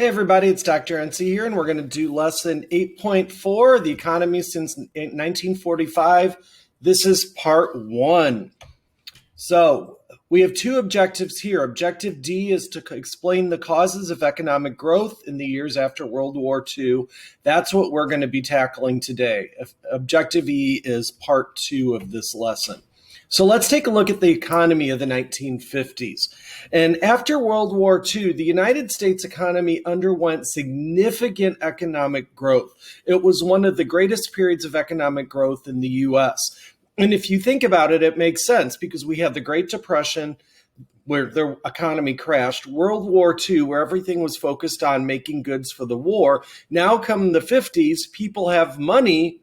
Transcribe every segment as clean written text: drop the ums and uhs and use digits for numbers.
Hey everybody, it's Dr. NC here, and we're going to do lesson 8.4, the economy since 1945. This is part 1. So we have two objectives here. Objective D is to explain the causes of economic growth in the years after World War II. That's what we're going to be tackling today. Objective E is part 2 of this lesson. So let's take a look at the economy of the 1950s. And after World War II, the United States economy underwent significant economic growth. It was one of the greatest periods of economic growth in the U.S. And if you think about it, it makes sense because we had the Great Depression, where the economy crashed, World War II, where everything was focused on making goods for the war. Now come the 50s, people have money.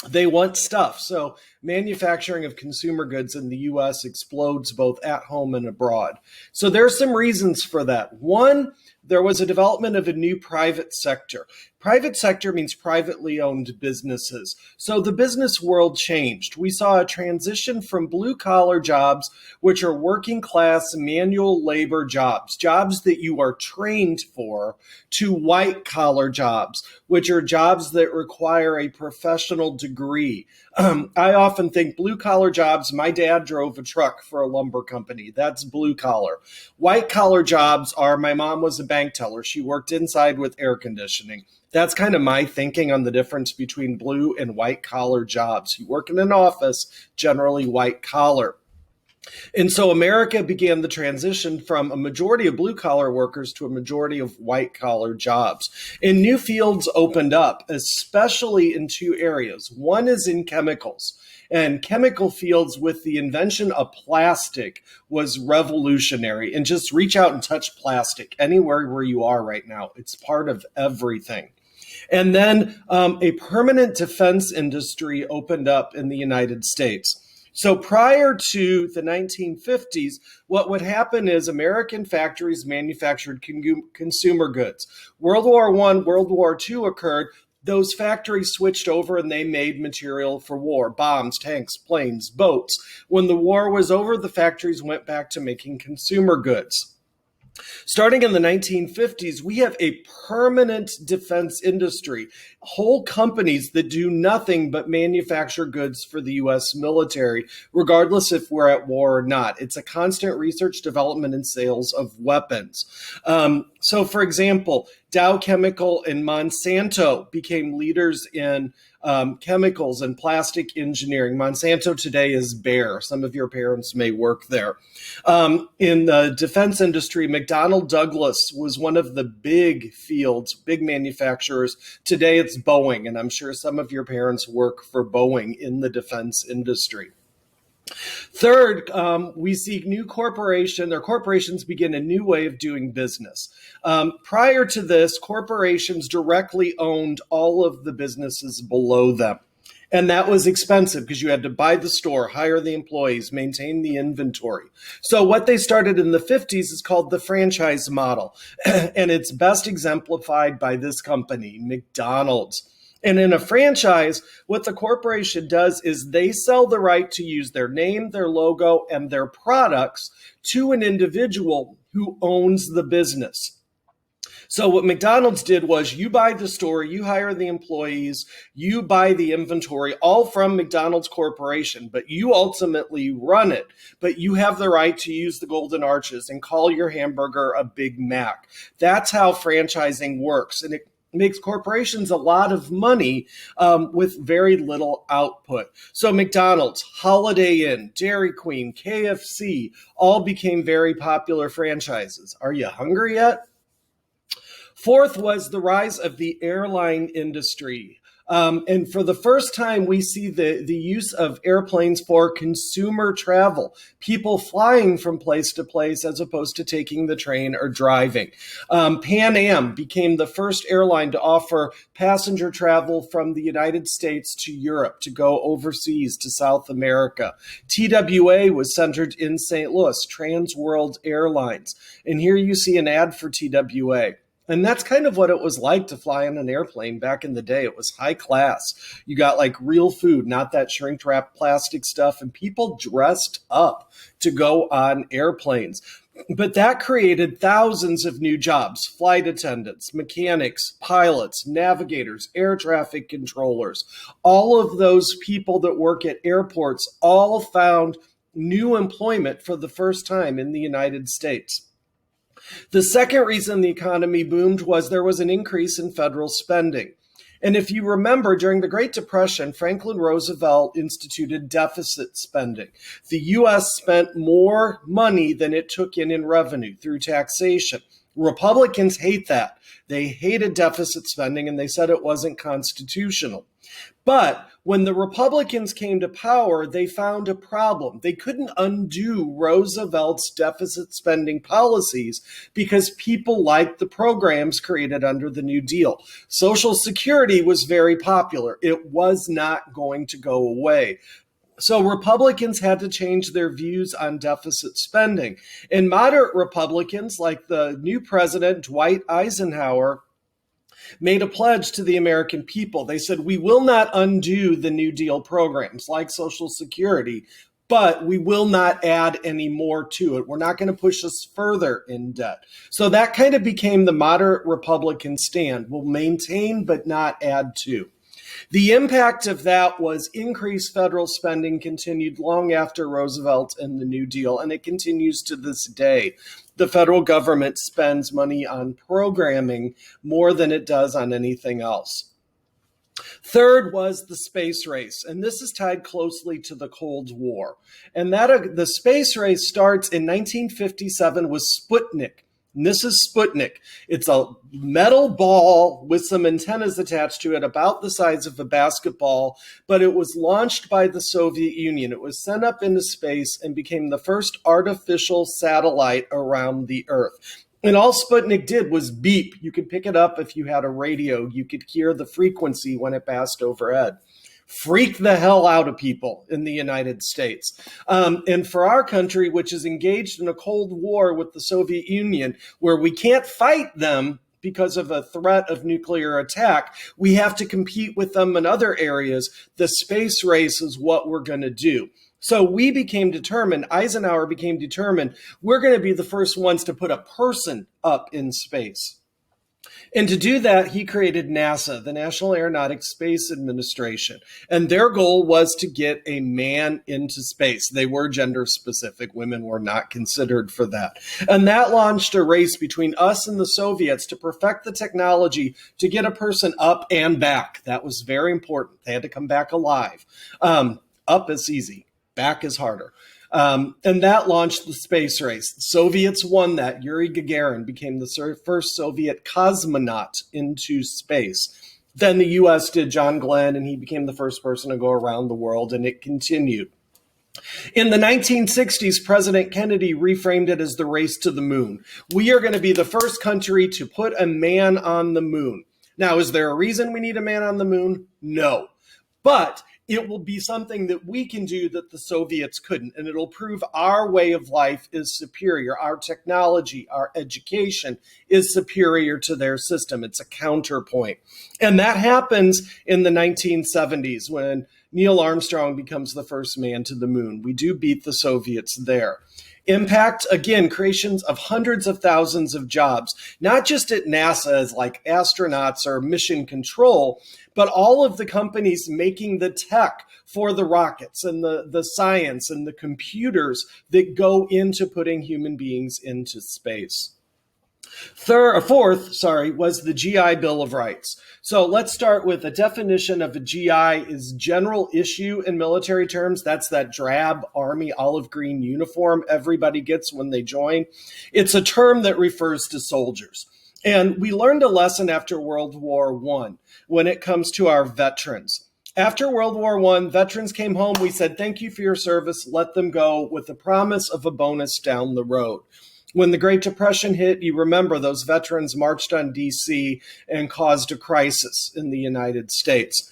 They want stuff. So manufacturing of consumer goods in the U.S. explodes both at home and abroad. So there's some reasons for that. One, there was a development of a new private sector. Private sector means privately owned businesses. So the business world changed. We saw a transition from blue-collar jobs, which are working-class manual labor jobs, jobs that you are trained for, to white-collar jobs, which are jobs that require a professional degree. I often think blue-collar jobs, my dad drove a truck for a lumber company. That's blue-collar. White-collar jobs are, my mom was a bank teller. She worked inside with air conditioning. That's kind of my thinking on the difference between blue and white collar jobs. You work in an office, generally white collar. And so America began the transition from a majority of blue collar workers to a majority of white collar jobs. And new fields opened up, especially in two areas. One is in chemicals. And chemical fields with the invention of plastic was revolutionary. And just reach out and touch plastic anywhere where you are right now. It's part of everything. And then a permanent defense industry opened up in the United States. So prior to the 1950s, what would happen is American factories manufactured consumer goods. World War I, World War II occurred. Those factories switched over and they made material for war, bombs, tanks, planes, boats. When the war was over, the factories went back to making consumer goods. Starting in the 1950s, we have a permanent defense industry, whole companies that do nothing but manufacture goods for the U.S. military, regardless if we're at war or not. It's a constant research, development, and sales of weapons. So, for example, Dow Chemical and Monsanto became leaders in chemicals and plastic engineering. Monsanto today is Bayer. Some of your parents may work there. In the defense industry, McDonnell Douglas was one of the big fields, big manufacturers. Today it's Boeing, and I'm sure some of your parents work for Boeing in the defense industry. Third, we see corporations begin a new way of doing business. Prior to this, corporations directly owned all of the businesses below them. And that was expensive because you had to buy the store, hire the employees, maintain the inventory. So what they started in the 50s is called the franchise model. And it's best exemplified by this company, McDonald's. And in a franchise, what the corporation does is they sell the right to use their name, their logo, and their products to an individual who owns the business. So what McDonald's did was you buy the store, you hire the employees, you buy the inventory, all from McDonald's Corporation, but you ultimately run it. But you have the right to use the golden arches and call your hamburger a Big Mac. That's how franchising works. And it makes corporations a lot of money with very little output. So McDonald's, Holiday Inn, Dairy Queen, KFC, all became very popular franchises. Are you hungry yet? Fourth was the rise of the airline industry. And for the first time, we see the use of airplanes for consumer travel, people flying from place to place as opposed to taking the train or driving. Pan Am became the first airline to offer passenger travel from the United States to Europe, to go overseas to South America. TWA was centered in St. Louis, Trans World Airlines. And here you see an ad for TWA. And that's kind of what it was like to fly on an airplane back in the day. It was high class. You got like real food, not that shrink wrap plastic stuff, and people dressed up to go on airplanes. But that created thousands of new jobs: flight attendants, mechanics, pilots, navigators, air traffic controllers. All of those people that work at airports all found new employment for the first time in the United States. The second reason the economy boomed was there was an increase in federal spending. And if you remember, during the Great Depression, Franklin Roosevelt instituted deficit spending. The U.S. spent more money than it took in revenue through taxation. Republicans hate that. They hated deficit spending, and they said it wasn't constitutional. But when the Republicans came to power, they found a problem. They couldn't undo Roosevelt's deficit spending policies because people liked the programs created under the New Deal. Social Security was very popular. It was not going to go away. So Republicans had to change their views on deficit spending. And moderate Republicans, like the new president, Dwight Eisenhower, made a pledge to the American people. They said, we will not undo the New Deal programs like Social Security, but we will not add any more to it. We're not going to push us further in debt. So that kind of became the moderate Republican stand. We'll maintain but not add to. The impact of that was increased federal spending continued long after Roosevelt and the New Deal, and it continues to this day. The federal government spends money on programming more than it does on anything else. Third was the space race, and this is tied closely to the Cold War. And the space race starts in 1957 with Sputnik. And this is Sputnik. It's a metal ball with some antennas attached to it about the size of a basketball, but it was launched by the Soviet Union. It was sent up into space and became the first artificial satellite around the Earth. And all Sputnik did was beep. You could pick it up if you had a radio. You could hear the frequency when it passed overhead. Freak the hell out of people in the United States. And for our country, which is engaged in a Cold War with the Soviet Union, where we can't fight them because of a threat of nuclear attack, we have to compete with them in other areas. The space race is what we're going to do. So we became determined, Eisenhower became determined, we're going to be the first ones to put a person up in space. And to do that, he created NASA, the National Aeronautics Space Administration. And their goal was to get a man into space. They were gender specific. Women were not considered for that. And that launched a race between us and the Soviets to perfect the technology to get a person up and back. That was very important. They had to come back alive. Up is easy. Back is harder. And that launched the space race. The Soviets won that. Yuri Gagarin became the first Soviet cosmonaut into space. Then the U.S. did John Glenn, and he became the first person to go around the world, and it continued. In the 1960s, President Kennedy reframed it as the race to the moon. We are going to be the first country to put a man on the moon. Now, is there a reason we need a man on the moon? No. But it will be something that we can do that the Soviets couldn't, and it'll prove our way of life is superior. Our technology, our education is superior to their system. It's a counterpoint. And that happens in the 1970s when Neil Armstrong becomes the first man to the moon. We do beat the Soviets there. Impact, again, creations of hundreds of thousands of jobs, not just at NASA as like astronauts or mission control, but all of the companies making the tech for the rockets and the science and the computers that go into putting human beings into space. Fourth, was the GI Bill of Rights. So let's start with a definition of a GI is general issue in military terms. That's that drab army olive green uniform everybody gets when they join. It's a term that refers to soldiers. And we learned a lesson after World War I when it comes to our veterans. After World War I, veterans came home. We said, thank you for your service. Let them go with the promise of a bonus down the road. When the Great Depression hit, you remember those veterans marched on D.C. and caused a crisis in the United States.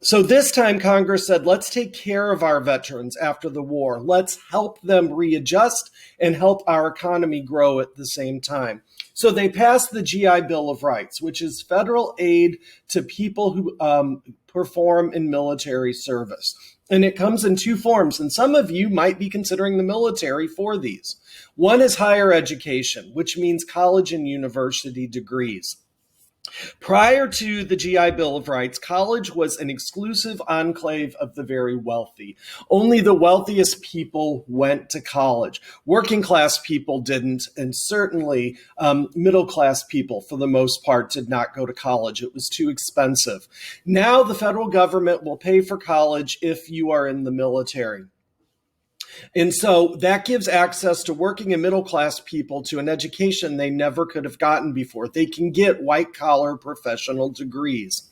So this time Congress said, let's take care of our veterans after the war. Let's help them readjust and help our economy grow at the same time. So they passed the GI Bill of Rights, which is federal aid to people who perform in military service. And it comes in two forms. And some of you might be considering the military for these. One is higher education, which means college and university degrees. Prior to the GI Bill of Rights, college was an exclusive enclave of the very wealthy. Only the wealthiest people went to college. Working class people didn't, and certainly middle class people, for the most part, did not go to college. It was too expensive. Now the federal government will pay for college if you are in the military. And so that gives access to working and middle class people to an education they never could have gotten before. They can get white collar professional degrees.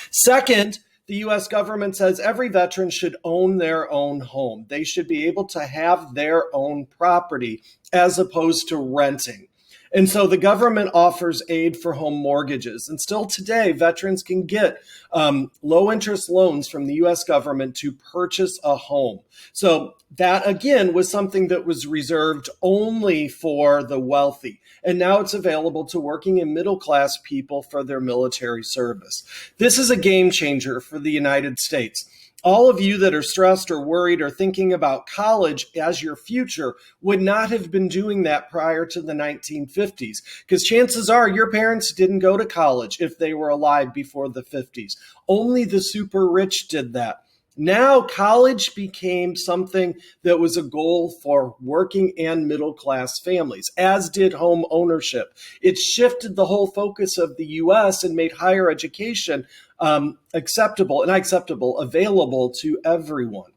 Second, the U.S. government says every veteran should own their own home. They should be able to have their own property as opposed to renting. And so the government offers aid for home mortgages. And still today, veterans can get low interest loans from the U.S. government to purchase a home. So that, again, was something that was reserved only for the wealthy. And now it's available to working and middle class people for their military service. This is a game changer for the United States. All of you that are stressed or worried or thinking about college as your future would not have been doing that prior to the 1950s, because chances are your parents didn't go to college if they were alive before the 50s. Only the super rich did that. Now college became something that was a goal for working and middle class families, as did home ownership. It shifted the whole focus of the U.S. and made higher education available to everyone.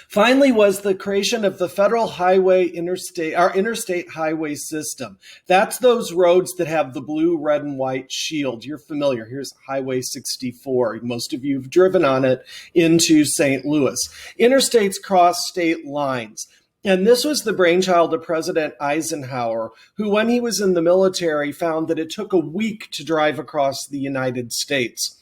Finally was the creation of the federal interstate highway system. That's those roads that have the blue, red, and white shield. You're familiar. Here's Highway 64. Most of you have driven on it into St. Louis. Interstates cross state lines. And this was the brainchild of President Eisenhower, who, when he was in the military, found that it took a week to drive across the United States.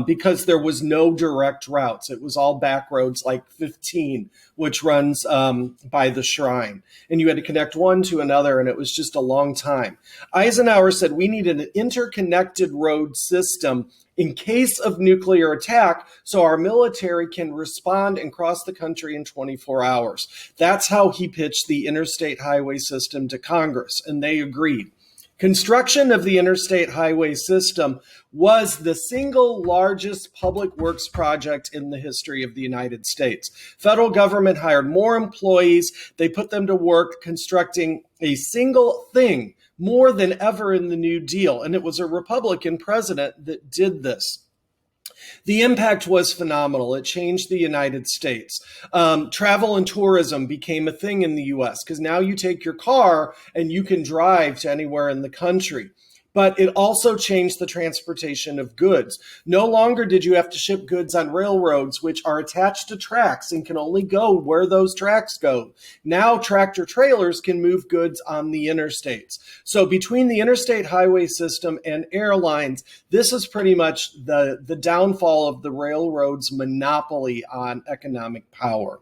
Because there was no direct routes. It was all back roads like 15, which runs by the shrine. And you had to connect one to another, and it was just a long time. Eisenhower said we needed an interconnected road system in case of nuclear attack so our military can respond and cross the country in 24 hours. That's how he pitched the interstate highway system to Congress, and they agreed. Construction of the interstate highway system was the single largest public works project in the history of the United States. Federal government hired more employees. They put them to work constructing a single thing more than ever in the New Deal. And it was a Republican president that did this. The impact was phenomenal. It changed the United States. Travel and tourism became a thing in the U.S. because now you take your car and you can drive to anywhere in the country. But it also changed the transportation of goods. No longer did you have to ship goods on railroads, which are attached to tracks and can only go where those tracks go. Now tractor trailers can move goods on the interstates. So between the interstate highway system and airlines, this is pretty much the downfall of the railroad's monopoly on economic power.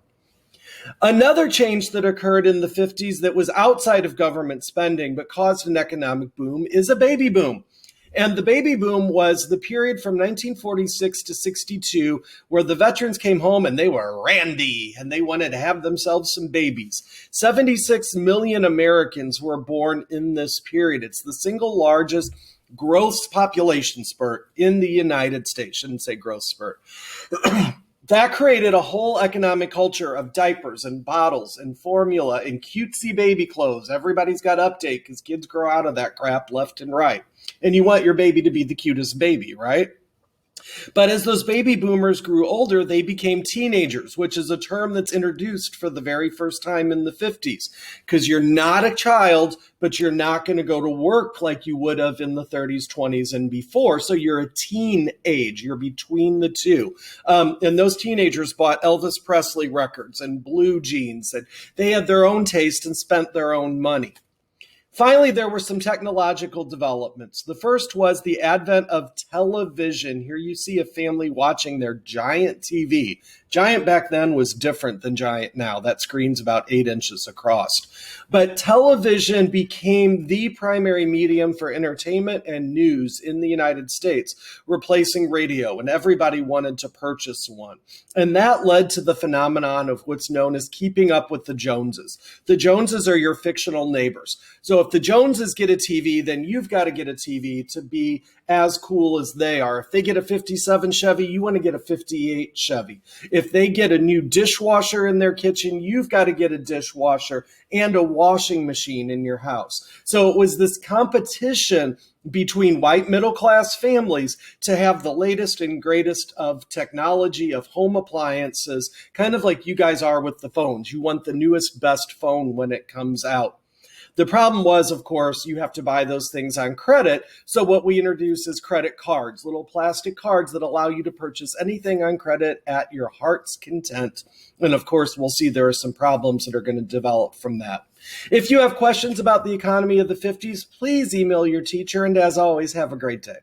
Another change that occurred in the 50s that was outside of government spending but caused an economic boom is a baby boom. And the baby boom was the period from 1946 to 62 where the veterans came home and they were randy and they wanted to have themselves some babies. 76 million Americans were born in this period. It's the single largest growth population spurt in the United States. Shouldn't say growth spurt. That created a whole economic culture of diapers and bottles and formula and cutesy baby clothes. Everybody's got to update because kids grow out of that crap left and right. And you want your baby to be the cutest baby, right? But as those baby boomers grew older, they became teenagers, which is a term that's introduced for the very first time in the 50s, because you're not a child, but you're not going to go to work like you would have in the 30s, 20s, and before. So you're a teen age. You're between the two. And those teenagers bought Elvis Presley records and blue jeans, and they had their own taste and spent their own money. Finally, there were some technological developments. The first was the advent of television. Here you see a family watching their giant TV. Giant back then was different than giant now. That screen's about 8 inches across. But television became the primary medium for entertainment and news in the United States, replacing radio, and everybody wanted to purchase one. And that led to the phenomenon of what's known as keeping up with the Joneses. The Joneses are your fictional neighbors. So if the Joneses get a TV, then you've got to get a TV to be as cool as they are. If they get a 57 Chevy, you want to get a 58 Chevy. If they get a new dishwasher in their kitchen, you've got to get a dishwasher and a washing machine in your house. So it was this competition between white middle-class families to have the latest and greatest of technology, of home appliances, kind of like you guys are with the phones. You want the newest, best phone when it comes out. The problem was, of course, you have to buy those things on credit. So what we introduce is credit cards, little plastic cards that allow you to purchase anything on credit at your heart's content. And of course, we'll see there are some problems that are going to develop from that. If you have questions about the economy of the 50s, please email your teacher. And as always, have a great day.